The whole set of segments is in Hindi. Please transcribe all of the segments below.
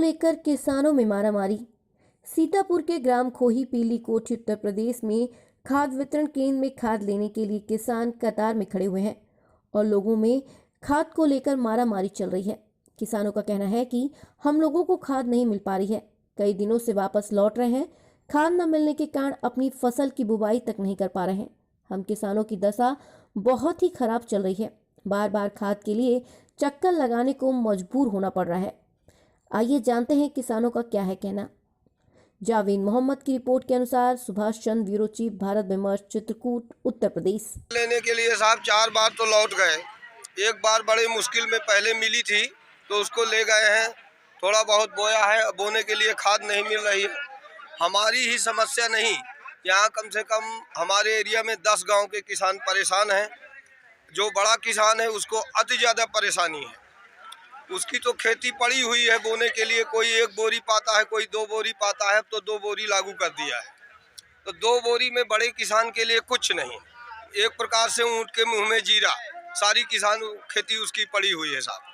लेकर किसानों में मारामारी। सीतापुर के ग्राम खोही पीली कोठी उत्तर प्रदेश में खाद वितरण केंद्र में खाद लेने के लिए किसान कतार में खड़े हुए हैं और लोगों में खाद को लेकर मारामारी चल रही है। किसानों का कहना है कि हम लोगों को खाद नहीं मिल पा रही है, कई दिनों से वापस लौट रहे हैं, खाद न मिलने के कारण अपनी फसल की बुवाई तक नहीं कर पा रहे हैं। हम किसानों की दशा बहुत ही खराब चल रही है, बार बार खाद के लिए चक्कर लगाने को मजबूर होना पड़ रहा है। आइए जानते हैं किसानों का क्या है कहना। जावेद मोहम्मद की रिपोर्ट के अनुसार सुभाष चंद्र, ब्यूरो चीफ, भारत विमर्श, चित्रकूट, उत्तर प्रदेश। लेने के लिए साहब 4 बार तो लौट गए। एक बार बड़ी मुश्किल में पहले मिली थी तो उसको ले गए हैं, थोड़ा बहुत बोया है, बोने के लिए खाद नहीं मिल रही है। हमारी ही समस्या नहीं, यहाँ कम से कम हमारे एरिया में 10 गांव के किसान परेशान हैं। जो बड़ा किसान है उसको अति ज़्यादा परेशानी है, उसकी तो खेती पड़ी हुई है बोने के लिए, कोई 1 बोरी पाता है, कोई 2 बोरी पाता है, अब तो 2 बोरी लागू कर दिया है। तो 2 बोरी में बड़े किसान के लिए कुछ नहीं, एक प्रकार से ऊँट के मुंह में जीरा, सारी किसान खेती उसकी पड़ी हुई है साहब।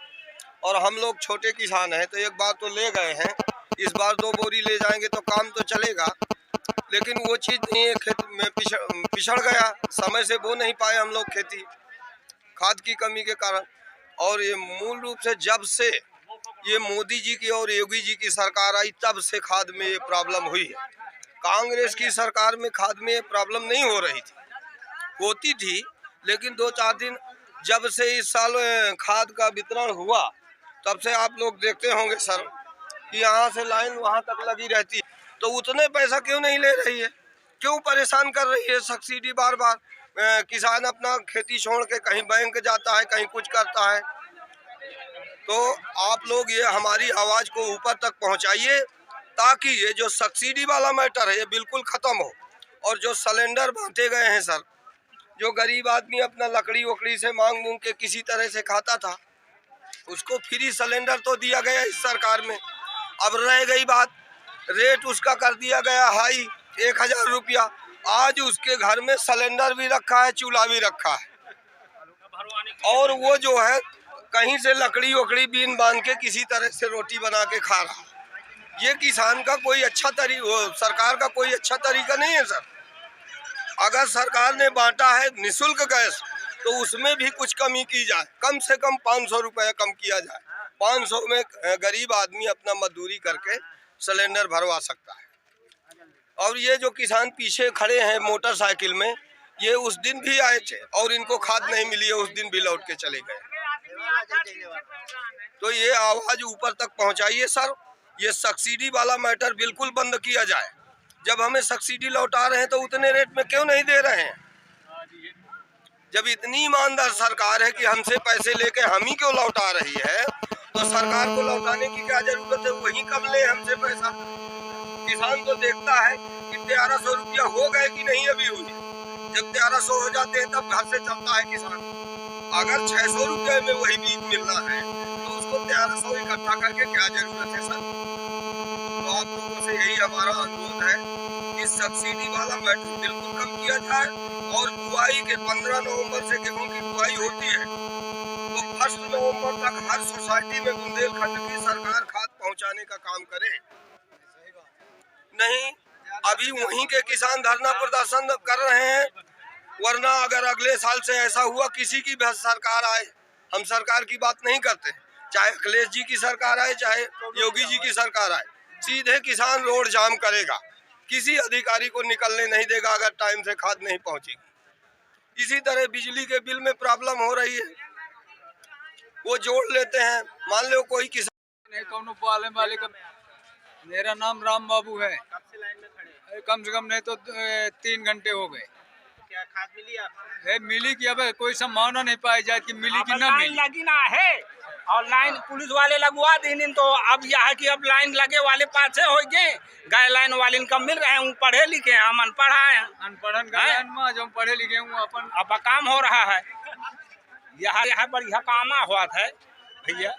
और हम लोग छोटे किसान हैं तो एक बार तो ले गए हैं, इस बार 2 बोरी ले जाएंगे तो काम तो चलेगा, लेकिन वो चीज़ नहीं है, खेत में पिछड़ गया, समय से बो नहीं पाए हम लोग खेती, खाद की कमी के कारण। और ये मूल रूप से जब से ये मोदी जी की और योगी जी की सरकार आई तब से खाद में ये प्रॉब्लम हुई है। कांग्रेस की सरकार में खाद में ये प्रॉब्लम नहीं हो रही थी, होती थी, लेकिन 2-4 दिन जब से इस साल खाद का वितरण हुआ तब से आप लोग देखते होंगे सर कि यहाँ से लाइन वहाँ तक लगी रहती है। तो उतने पैसा क्यों नहीं ले रही है, क्यों परेशान कर रही है सब्सिडी बार बार। किसान अपना खेती छोड़ के कहीं बैंक जाता है, कहीं कुछ करता है। तो आप लोग ये हमारी आवाज़ को ऊपर तक पहुंचाइए ताकि ये जो सब्सिडी वाला मैटर है ये बिल्कुल ख़त्म हो। और जो सिलेंडर बांटे गए हैं सर, जो गरीब आदमी अपना लकड़ी वकड़ी से मांग मूंग के किसी तरह से खाता था, उसको फ्री सिलेंडर तो दिया गया इस सरकार में। अब रह गई बात, रेट उसका कर दिया गया हाई, 1000 रुपया। आज उसके घर में सिलेंडर भी रखा है, चूल्हा भी रखा है, और वो जो है कहीं से लकड़ी वकड़ी बीन बांध के किसी तरह से रोटी बना के खा रहा है। ये किसान का कोई अच्छा सरकार का कोई अच्छा तरीका नहीं है सर। अगर सरकार ने बांटा है निःशुल्क गैस तो उसमें भी कुछ कमी की जाए, कम से कम 500 रुपया कम किया जाए। 500 में गरीब आदमी अपना मजदूरी करके सिलेंडर भरवा सकता है। और ये जो किसान पीछे खड़े हैं मोटरसाइकिल में, ये उस दिन भी आए थे और इनको खाद नहीं मिली है, उस दिन भी लौट के चले गए। तो ये आवाज ऊपर तक पहुंचाइए सर, ये सब्सिडी वाला मैटर बिल्कुल बंद किया जाए। जब हमें सब्सिडी लौटा रहे हैं तो उतने रेट में क्यों नहीं दे रहे हैं? जब इतनी ईमानदार सरकार है कि हमसे पैसे लेके हम ही क्यों लौटा रही है, तो सरकार को लौटाने की क्या जरूरत है? वही कम ले हमसे पैसा। किसान तो देखता है कि 1300 रुपया हो गए कि नहीं अभी हुई। जब 1300 हो जाते हैं तब घर से चलता है किसान। अगर 600 रुपये में वही बीज मिलना है तो उसको 1300 इकट्ठा करके क्या जरूरत है सर? तो आप लोगों से यही हमारा अनुरोध है कि सब्सिडी वाला मैटर बिल्कुल कम किया जाए। और बुआई के 15 नवंबर से गेहूं की बुआई होती है, तो 1 नवंबर तक हर सोसाइटी में बुंदेलखंड की सरकार खाद पहुंचाने का काम करे। नहीं, अभी वहीं के किसान धरना प्रदर्शन कर रहे हैं, वरना अगर अगले साल से ऐसा हुआ किसी की भी सरकार आए, हम सरकार की बात नहीं करते, चाहे अखिलेश जी की सरकार आए चाहे योगी जी की सरकार आए, सीधे किसान रोड जाम करेगा, किसी अधिकारी को निकलने नहीं देगा अगर टाइम से खाद नहीं पहुंचेगी। इसी तरह बिजली के बिल में प्रॉब्लम हो रही है, वो जोड़ लेते हैं। मान लो कोई किसान वाले का, मेरा नाम राम बाबू है। कब से लाइन में खड़े? कम से कम नहीं तो 3 घंटे हो गए। क्या खाद मिली आपको? मिली कि अब कोई संभावना नहीं पाई जाए कि मिली कि ना मिली। लगी ना है और लाइन पुलिस वाले लगवा दी, तो अब यह है कि अब लाइन लगे वाले पाछे हो गए, गए लाइन वाले इनका मिल रहे हैं। पढ़े लिखे हैं, हम अनपढ़ हैं, अनपढ़न का लाइन में जो पढ़े लिखे हूँ अपन अब काम हो रहा है। यह बढ़िया काम हुआ था भैया।